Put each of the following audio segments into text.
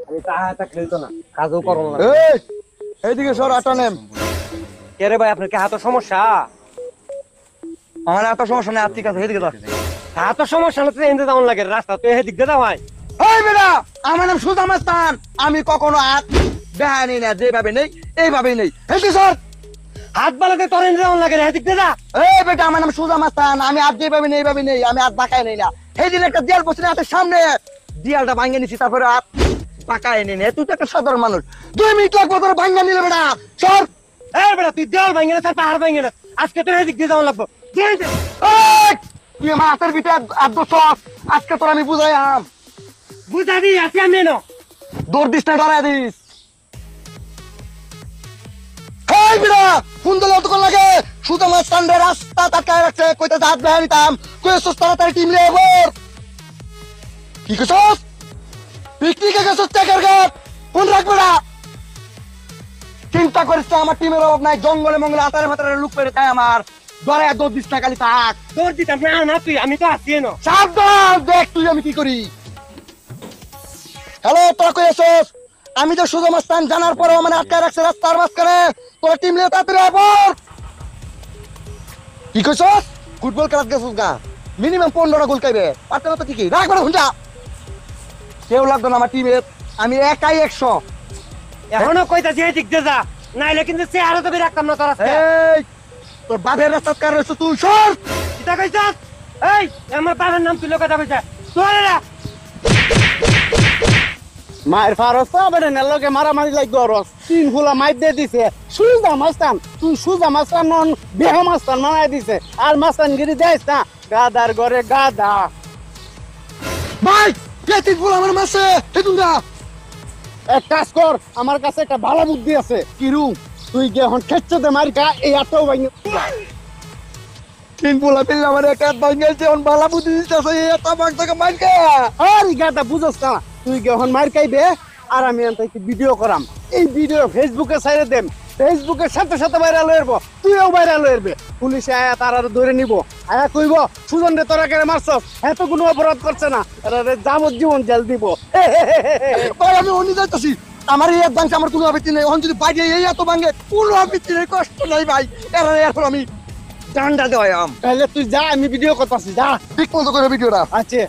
আমি টাকা থাকলেই তো না কাজও করো না। এই এইদিকে সর আটা নেম। কে রে ভাই আপনার কি হাতের সমস্যা? আমার এত সমস্যা নেই, ঠিক আছে এইদিকে ধর। হাতের সমস্যা না তো এনতে যাওয়ার লাগে রাস্তা তো এদিক দিয়ে যাওয়াই। এই বেটা, আমার নাম সুজামাস্তান, আমি কখনো হাত দেখানি না, যেভাবে নেই এইভাবেই নেই। এইদিকে সর। হাত বালাতে তোর এনতে যাওয়ার লাগে এদিক দিয়ে যা। এই বেটা, আমার নাম সুজামাস্তান, আমি হাত যেভাবে নেই এইভাবে নেই, আমি হাত বাঁকায় নেই না। এই দিন একটা দেয়াল বসে হাতের সামনে, দেয়ালটা ভাঙে নিছি, তারপরে হাত বাঁকায় নেই না। তুই তো একটা সাধারণ মানুষ, 2 মিনিট লাগবে তোর ভাঙা নিলে বেটা। সর। এই বেটা তুই দেওয়াল ভাঙে না তার পাহাড় ভাঙে না, আজকে তোর এদিক দিয়ে যাওয়া লাগবো। এই, তুই আমার হাতের ভিতরে হাত ধরছ, আজকে তোর আমি বুঝাইয়াম। বুঝা দি আছি আমি এনো। দৌড় দিস না, ডরাই দিস। এই বেটা, ফোন দিলে অত কোন লাগে? সুজামাস্তানের রাস্তা আটকায় রাখছে, কইতে হাত বেহা নিতাম, কইছস তাড়াতাড়ি টিম লিয়ে বল। কি কইছস? পিকনিকে গেছস টাকার ঘাট, ফোন রাখবে না। চিন্তা করিস না, আমার টিমের অভাব নাই, জঙ্গলে মঙ্গলে আতারে ফাতারে লুক পেরে তাই আমার ধরে দৌড় দিস না, খালি থাক। তোর দিতাম না না তুই, আমি তো আছি এনো। সাবধান, দেখ তুই আমি কি করি। হ্যালো, তোরা কই আছিস? আমি তো সুজামাস্তান জানার পরেও মানে আটকায় রাখছে রাস্তার মাঝখানে, তোরা টিম লিয়ে তাড়াতাড়ি আয় পর। কি কইছস? ফুটবল খেলা গেছস গা, মিনিমাম 15টা গোল খাইবে, পারতে না তো কি রাখবে না হুঁজা। কেউ লাগতো না আমার টিমে, আমি একাই 100। এখনো কইতাছি এদিক দিয়ে যা, নাইলে কিন্তু চেহারা তো রাখতাম না তোর আজকে। এই তোর বাপের রাস্তা কার রয়েছে, তুই সর। কিতা কইছস? এই আমার বাবার নাম তুই কথা কইছা তোরে না। মায়ের ফারস্তা বেড়ে নেলোকে মারামারি লাগ গরস 3 ফুলা মাইর দিয়ে দিছে। সুজা মাস্তান, তুই সুজা মাস্তান নন, বেহ মাস্তান মানায় দিছে। আর মাস্তানগিরি দেস না, গাদার ঘরে গাদা। ভাই কে তিন ফুল আমার মাসে হেতুন দা। এক কাজ কর, আমার কাছে একটা ভালো বুদ্ধি আছে। কিরু তুই গে এখন খেচ্ছতে মারি কা, এই আটাও ভাঙে। তিন ফুল আপনি আমার এক হাত ভাঙিয়েছে, অন বালা বুদ্ধি দিতেছে, এত বাগ থেকে মাইকে। আরে গাদা বুঝছ না, তুই গে এখন মার খাইবে আর আমি এনতে ভিডিও করাম। এই ভিডিও ফেসবুকে ছাইরে দেম, ফেসবুকের সাথে সাথে ভাইরাল হইব, তুইও ভাইরাল হইবে। পুলিশে আয়া তারা ধরে নিব, আয়া কইব সুজন রে তোরা কেন মারছস, এত কোনো অপরাধ করছে না, এরা যাবজ্জীবন জেল দিব। ভাই আমি অন্য যাইতেছি, আমার এই এক ভাঙছে, আমার কোনো আবৃত্তি নেই। এখন যদি বাইরে এই এত ভাঙে, কোনো আবৃত্তি নেই, কষ্ট নাই ভাই। এখন আমি ডান্ডা দেওয়াম। তাহলে তুই যা, আমি ভিডিও করতেছি, যা। ঠিক মতো করে ভিডিওটা। আচ্ছা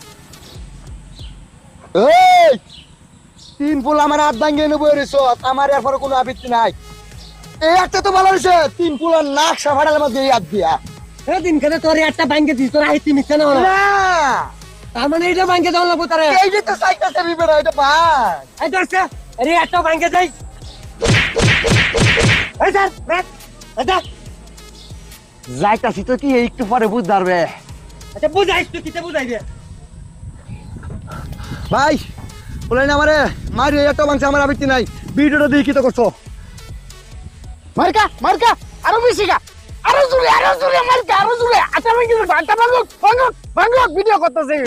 এই তিন ফুল আমার হাত ভাঙিয়ে নেবো রেছ, আমার এরপরে কোনো আবৃত্তি নাই। এই একটা তো ভালো হয়েছে, তিন ফুলের নাক সাফাড়ার মধ্যে এই হাত দিয়া। সেদিন খেলে তোর একটা ব্যাংকে দিস, তোর আইতি মিশছে না। না তার মানে এইটা ব্যাংকে যাওয়া লাগবো তারে। এই যে তো সাইকেল চাবি বেড়া, এটা ভাই এই তো আসছে, এই একটা ব্যাংকে যাই। এই স্যার ব্যাগ এটা যাইতাছি তো, কি একটু পরে বুঝ ধরবে। আচ্ছা বুঝাইস তুই, কিতে বুঝাইবে? ভাই বলেন আমারে মারি, একটা ভাঙছে, আমার আবৃত্তি নাই। ভিডিওটা দিয়ে কি তো করছো? মার্কা মার্কা, আরো বেশি গা, আরো জোরে মার্কা, আরো জোরে। আচ্ছা আমি কিন্তু ভাঙটা ভাঙলো, ভিডিও করতেছি।